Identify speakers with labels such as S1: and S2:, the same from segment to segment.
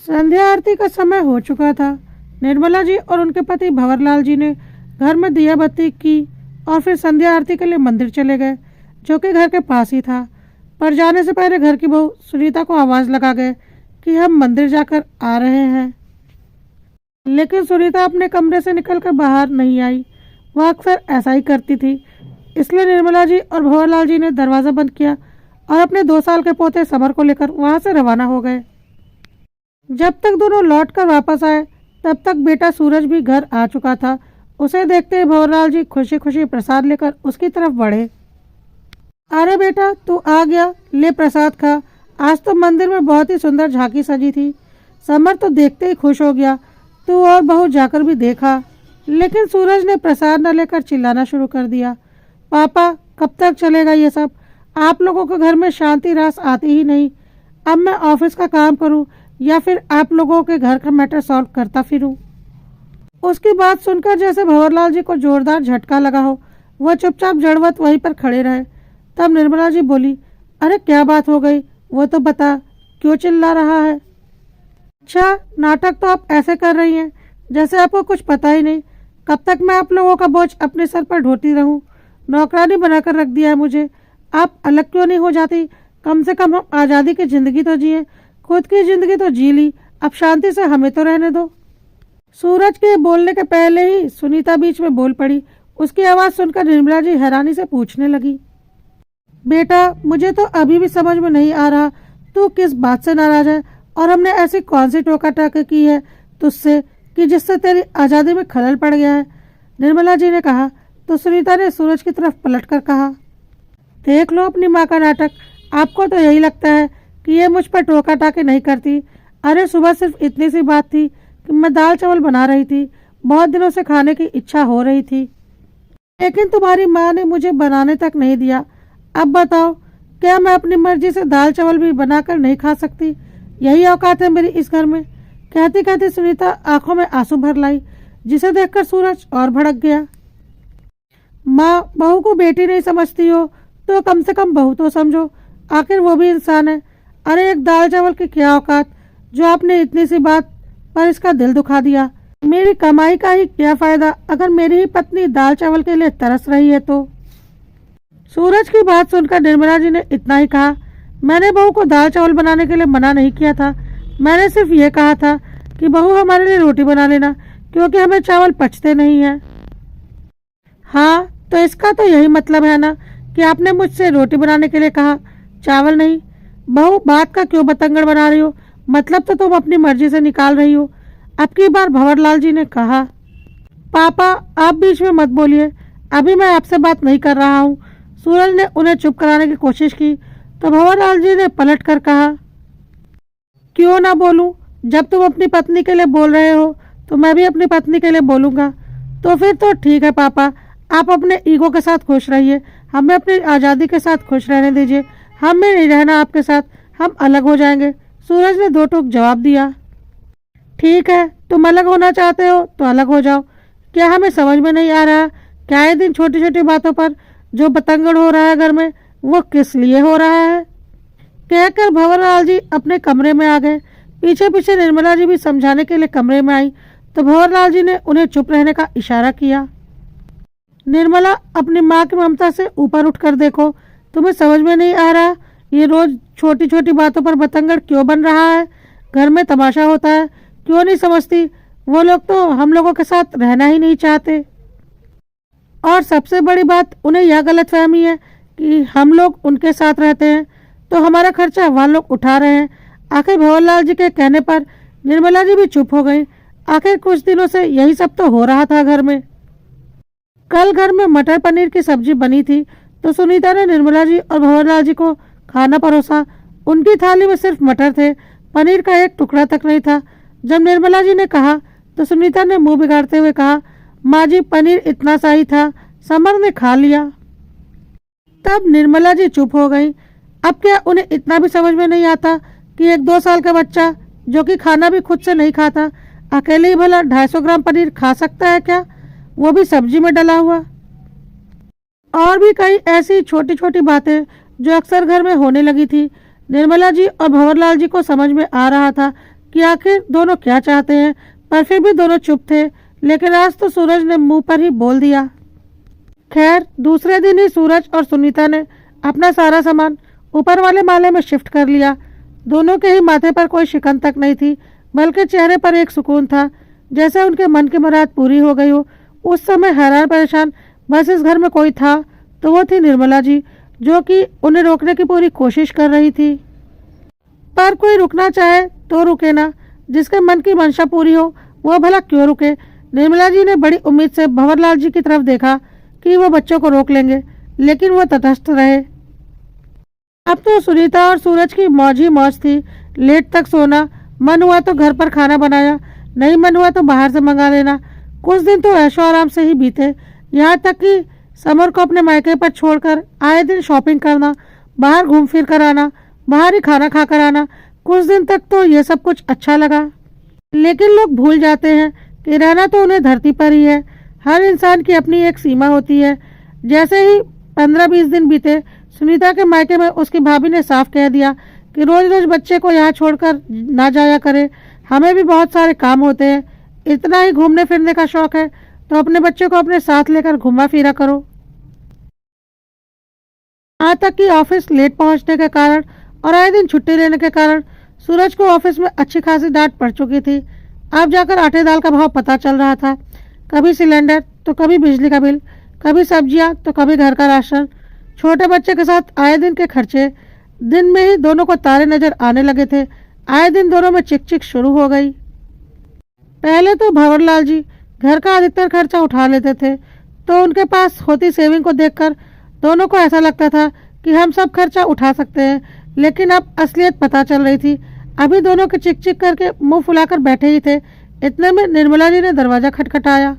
S1: संध्या आरती का समय हो चुका था। निर्मला जी और उनके पति भंवरलाल जी ने घर में दिया बत्ती की और फिर संध्या आरती के लिए मंदिर चले गए, जो कि घर के पास ही था। पर जाने से पहले घर की बहू सुनीता को आवाज़ लगा गए कि हम मंदिर जाकर आ रहे हैं। लेकिन सुनीता अपने कमरे से निकलकर बाहर नहीं आई। वह अक्सर ऐसा ही करती थी। इसलिए निर्मला जी और भंवरलाल जी ने दरवाज़ा बंद किया और अपने 2 साल के पोते समर को लेकर वहाँ से रवाना हो गए। जब तक दोनों लौट कर वापस आए तब तक बेटा सूरज भी घर आ चुका था। उसे देखते ही भंवरलाल जी खुशी खुशी प्रसाद लेकर उसकी तरफ बढ़े। अरे बेटा, तू आ गया, ले प्रसाद खा। आज तो मंदिर में बहुत ही सुंदर झांकी सजी थी। समर तो देखते ही खुश हो गया। तू और बहू जाकर भी देखा। लेकिन सूरज ने प्रसाद न लेकर चिल्लाना शुरू कर दिया। पापा, कब तक चलेगा ये सब? आप लोगों के घर में शांति रास आती ही नहीं। अब मैं ऑफिस का काम करूं या फिर आप लोगों के घर का मैटर सॉल्व करता फिरूं? उसकी बात सुनकर जैसे भंवरलाल जी को जोरदार झटका लगा हो, वह चुपचाप जड़वत वहीं पर खड़े रहे। तब निर्मला जी बोली, अरे क्या बात हो गई, वो तो बता, क्यों चिल्ला रहा है? अच्छा, नाटक तो आप ऐसे कर रही हैं जैसे आपको कुछ पता ही नहीं। कब तक मैं आप लोगों का बोझ अपने सर पर ढोती रहूं? नौकरानी बनाकर रख दिया है मुझे। आप अलग क्यों नहीं हो जाती? कम से कम हम आज़ादी की ज़िंदगी तो जिए। खुद की ज़िंदगी तो जी ली, अब शांति से हमें तो रहने दो। सूरज के बोलने के पहले ही सुनीता बीच में बोल पड़ी। उसकी आवाज़ सुनकर निर्मला जी हैरानी से पूछने लगी, बेटा, मुझे तो अभी भी समझ में नहीं आ रहा तू किस बात से नाराज है और हमने ऐसी कौन सी टोका टाकी की है तुझसे कि जिससे तेरी आज़ादी में खलल पड़ गया है? निर्मला जी ने कहा तो सुनीता ने सूरज की तरफ पलटकर कहा, देख लो अपनी माँ का नाटक। आपको तो यही लगता है कि ये मुझ पर टोका टाकी नहीं करती। अरे सुबह सिर्फ इतनी सी बात थी कि मैं दाल चावल बना रही थी, बहुत दिनों से खाने की इच्छा हो रही थी, लेकिन तुम्हारी माँ ने मुझे बनाने तक नहीं दिया। अब बताओ, क्या मैं अपनी मर्जी से दाल चावल भी बनाकर नहीं खा सकती? यही औकात है मेरी इस घर में? कहती कहती सुनीता आंखों में आंसू भर लाई, जिसे देखकर सूरज और भड़क गया। माँ, बहू को बेटी नहीं समझती हो तो कम से कम बहू तो समझो, आखिर वो भी इंसान है। अरे एक दाल चावल की क्या औकात जो आपने इतनी सी बात पर इसका दिल दुखा दिया। मेरी कमाई का ही क्या फायदा अगर मेरी ही पत्नी दाल चावल के लिए तरस रही है तो? सूरज की बात सुनकर निर्मला जी ने इतना ही कहा, मैंने बहू को दाल चावल बनाने के लिए मना नहीं किया था। मैंने सिर्फ ये कहा था कि बहू हमारे लिए रोटी बना लेना, क्योंकि हमें चावल पचते नहीं हैं। हाँ, तो इसका तो यही मतलब है ना कि आपने मुझसे रोटी बनाने के लिए कहा, चावल नहीं। बहू, बात का क्यों बतंगड़ बना रही हो? मतलब तो तुम अपनी मर्जी से निकाल रही हो। अब की बार भंवरलाल जी ने कहा, पापा आप बीच में मत बोलिए, अभी मैं आपसे बात नहीं कर रहा हूँ। सूरज ने उन्हें चुप कराने की कोशिश की तो भंवरलाल जी ने पलट कर कहा, क्यों ना बोलूं? जब तुम अपनी पत्नी के लिए बोल रहे हो तो मैं भी अपनी पत्नी के लिए बोलूँगा। तो फिर तो ठीक है पापा, आप अपने ईगो के साथ खुश रहिए, हमें अपनी आज़ादी के साथ खुश रहने दीजिए। हमें नहीं रहना आपके साथ, हम अलग हो जाएंगे। सूरज ने 2 टूक जवाब दिया। ठीक है, तुम अलग होना चाहते हो तो अलग हो जाओ। क्या हमें समझ में नहीं आ रहा क्या ये दिन छोटी छोटी बातों पर जो बतंगड़ हो रहा है घर में, वो किस लिए हो रहा है? कहकर भंवरलाल जी अपने कमरे में आ गए। पीछे पीछे निर्मला जी भी समझाने के लिए कमरे में आई तो भंवरलाल जी ने उन्हें चुप रहने का इशारा किया। निर्मला, अपनी माँ की ममता से ऊपर उठकर देखो। तुम्हें समझ में नहीं आ रहा ये रोज छोटी छोटी बातों पर बतंगड़ क्यों बन रहा है? घर में तमाशा होता है, क्यों नहीं समझती? वो लोग तो हम लोगों के साथ रहना ही नहीं चाहते। और सबसे बड़ी बात, उन्हें यह गलतफहमी है कि हम लोग उनके साथ रहते हैं तो हमारा खर्चा वह लोग उठा रहे हैं। आखिर भंवरलाल जी के कहने पर निर्मला जी भी चुप हो गई। आखिर कुछ दिनों से यही सब तो हो रहा था घर में। कल घर में मटर पनीर की सब्जी बनी थी तो सुनीता ने निर्मला जी और भंवरलाल जी को खाना परोसा। उनकी थाली में सिर्फ मटर थे, पनीर का एक टुकड़ा तक नहीं था। जब निर्मला जी ने कहा तो सुनीता ने मुंह बिगाड़ते हुए कहा, माँ जी, पनीर इतना सा ही था, समर ने खा लिया। तब निर्मला जी चुप हो गई। अब क्या उन्हें इतना भी समझ में नहीं आता कि एक 2 साल का बच्चा जो कि खाना भी खुद से नहीं खाता, अकेले ही भला 250 ग्राम पनीर खा सकता है क्या, वो भी सब्जी में डला हुआ? और भी कई ऐसी छोटी छोटी बातें जो अक्सर घर में होने लगी थी। निर्मला जी और भंवरलाल जी को समझ में आ रहा था कि आखिर दोनों क्या चाहते हैं, पर फिर भी दोनों चुप थे। लेकिन आज तो सूरज ने मुंह पर ही बोल दिया। खैर, दूसरे दिन ही सूरज और सुनीता ने अपना सारा सामान ऊपर वाले माले में शिफ्ट कर लिया। दोनों के ही माथे पर कोई शिकन तक नहीं थी, बल्कि चेहरे पर एक सुकून था, जैसे उनके मन की मुराद पूरी हो गई हो। उस समय हैरान परेशान बस इस घर में कोई था तो वो थी निर्मला जी, जो कि उन्हें रोकने की पूरी कोशिश कर रही थी। पर कोई रुकना चाहे तो रुके ना, जिसके मन की मंशा पूरी हो वो भला क्यों रुके। निर्मला जी ने बड़ी उम्मीद से भंवरलाल जी की तरफ देखा कि वो बच्चों को रोक लेंगे, लेकिन वो तटस्थ रहे। अब तो सुनीता और सूरज की मौज ही मौज थी। लेट तक सोना, मन हुआ तो घर पर खाना बनाया, नहीं मन हुआ तो बाहर से मंगा लेना। कुछ दिन तो ऐशो आराम से ही बीते, यहाँ तक कि समर को अपने मायके पर छोड़कर आए दिन शॉपिंग करना, बाहर घूम फिर कर आना, बाहर ही खाना खा कर आना। कुछ दिन तक तो ये सब कुछ अच्छा लगा, लेकिन लोग भूल जाते हैं कि रहना तो उन्हें धरती पर ही है। हर इंसान की अपनी एक सीमा होती है। जैसे ही 15-20 दिन बीते, सुनीता के मायके में उसकी भाभी ने साफ कह दिया कि रोज रोज बच्चे को यहाँ छोड़कर ना जाया करे, हमें भी बहुत सारे काम होते हैं। इतना ही घूमने फिरने का शौक है तो अपने बच्चे को अपने साथ लेकर घुमा फिरा करो। यहाँ तक कि ऑफिस लेट पहुंचने के कारण और आए दिन छुट्टी लेने के कारण सूरज को ऑफिस में अच्छी खासी डांट पड़ चुकी थी। अब जाकर आटे दाल का भाव पता चल रहा था। कभी सिलेंडर तो कभी बिजली का बिल, कभी सब्जियां तो कभी घर का राशन, छोटे बच्चे के साथ आए दिन के खर्चे। दिन में ही दोनों को तारे नजर आने लगे थे। आए दिन दोनों में चिक चिक शुरू हो गई। पहले तो भंवरलाल जी घर का अधिकतर खर्चा उठा लेते थे, तो उनके पास होती सेविंग को देखकर दोनों को ऐसा लगता था कि हम सब खर्चा उठा सकते हैं। लेकिन अब असलियत पता चल रही थी। अभी दोनों के चिक चिक करके मुंह फुलाकर बैठे ही थे। इतने में निर्मला जी ने दरवाजा खटखटाया।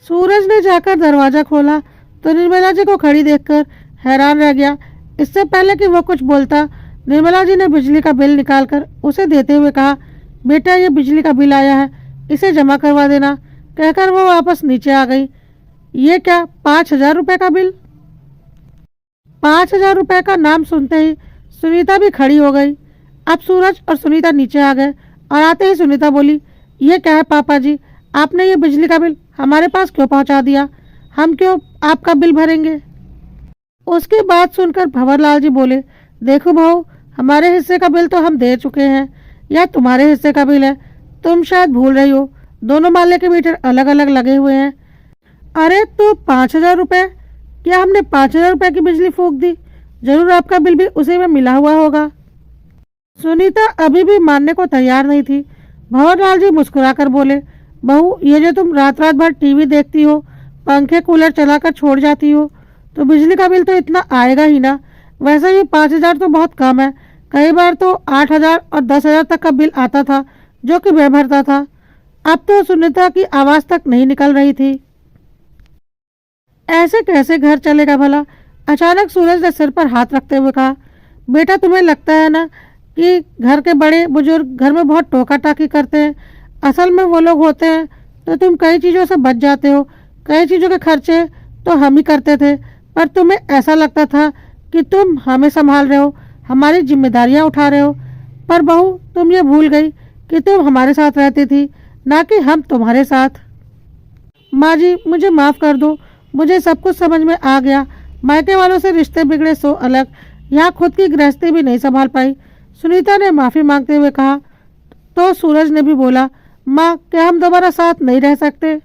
S1: सूरज ने जाकर दरवाजा खोला तो निर्मला जी को खड़ी देखकर हैरान रह गया। इससे पहले कि वो कुछ बोलता, निर्मला जी ने बिजली का बिल निकालकर उसे देते हुए कहा, बेटा ये बिजली का बिल आया है, इसे जमा करवा देना। कहकर वो वापस नीचे आ गई। ये क्या, 5,000 रुपये का बिल? 5,000 रुपये का नाम सुनते ही सुनीता भी खड़ी हो गई। अब सूरज और सुनीता नीचे आ गए और आते ही सुनीता बोली, ये क्या है पापा जी, आपने ये बिजली का बिल हमारे पास क्यों पहुंचा दिया? हम क्यों आपका बिल भरेंगे? उसकी बात सुनकर भंवरलाल जी बोले, देखो बहू, हमारे हिस्से का बिल तो हम दे चुके हैं, यह तुम्हारे हिस्से का बिल है। तुम शायद भूल रही हो, दोनों माले के मीटर अलग अलग लगे हुए हैं। अरे तो 5,000 रुपये? क्या हमने 5,000 रुपये की बिजली फूंक दी? जरूर आपका बिल भी उसी में मिला हुआ होगा। सुनीता अभी भी मानने को तैयार नहीं थी। भंवरलाल जी मुस्कुराकर बोले, बहू ये जो तुम रात रात भर टीवी देखती हो, पंखे कूलर चलाकर छोड़ जाती हो, तो बिजली का बिल तो इतना आएगा ही ना। वैसे भी 5,000 तो बहुत कम है। कई बार तो 8,000 और 10,000 तक का बिल आता था, जो कि मैं भरता था। अब तो सुनीता की आवाज़ तक नहीं निकल रही थी। ऐसे कैसे घर चलेगा भला? अचानक सूरज ने सिर पर हाथ रखते हुए कहा, बेटा तुम्हें लगता है ना कि घर के बड़े बुजुर्ग घर में बहुत टोका टाकी करते हैं। असल में वो लोग होते हैं तो तुम कई चीज़ों से बच जाते हो। कई चीज़ों के खर्चे तो हम ही करते थे, पर तुम्हें ऐसा लगता था कि तुम हमें संभाल रहे हो, हमारी जिम्मेदारियां उठा रहे हो। पर बहू, तुम ये भूल गई कि तुम हमारे साथ रहती थी, ना कि हम तुम्हारे साथ। माँ जी मुझे माफ़ कर दो, मुझे सब कुछ समझ में आ गया। मायके वालों से रिश्ते बिगड़े सो अलग, यहाँ खुद की गृहस्थी भी नहीं संभाल पाई। सुनीता ने माफ़ी मांगते हुए कहा। तो सूरज ने भी बोला, माँ क्या हम दोबारा साथ नहीं रह सकते?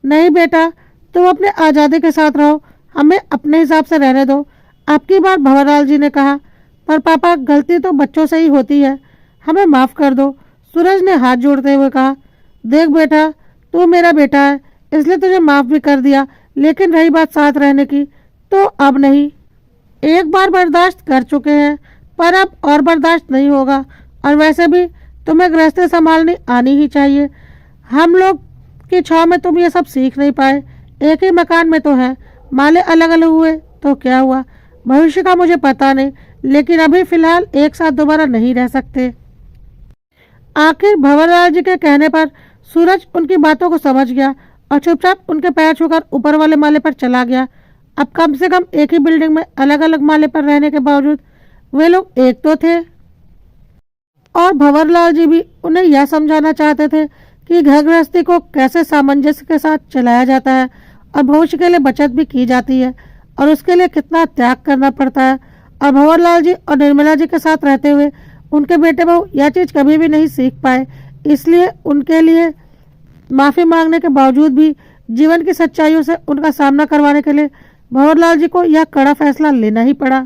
S1: नहीं बेटा, तुम अपने आज़ादी के साथ रहो, हमें अपने हिसाब से रहने दो। अब की बार भंवरलाल जी ने कहा। पर पापा गलती तो बच्चों से ही होती है, हमें माफ़ कर दो। सूरज ने हाथ जोड़ते हुए कहा, देख बेटा, तू मेरा बेटा है, इसलिए तुझे माफ़ भी कर दिया, लेकिन रही बात साथ रहने की, तो अब नहीं। एक बार बर्दाश्त कर चुके हैं, पर अब और बर्दाश्त नहीं होगा। और वैसे भी तुम्हें गृहस्थी संभालनी आनी ही चाहिए। हम लोग की छाँव में तुम ये सब सीख नहीं पाए। एक ही मकान में तो हैं, माले अलग अलग हुए तो क्या हुआ? भविष्य का मुझे पता नहीं, लेकिन अभी फिलहाल एक साथ दोबारा नहीं रह सकते। आखिर भंवरलाल जी के कहने पर सूरज उनकी बातों को समझ गया और चुपचाप उनके पैर छूकर ऊपर वाले माले पर चला गया। अब कम से कम एक ही बिल्डिंग में अलग अलग माले पर रहने के बावजूद वे लोग एक तो थे। और भंवरलाल जी भी उन्हें यह समझाना चाहते थे कि घर गृहस्थी को कैसे सामंजस्य के साथ चलाया जाता है और भविष्य के लिए बचत भी की जाती है और उसके लिए कितना त्याग करना पड़ता है। और भंवरलाल जी और निर्मला जी के साथ रहते हुए उनके बेटे बहू यह चीज़ कभी भी नहीं सीख पाए, इसलिए उनके लिए माफ़ी मांगने के बावजूद भी जीवन की सच्चाइयों से उनका सामना करवाने के लिए भंवरलाल जी को यह कड़ा फैसला लेना ही पड़ा।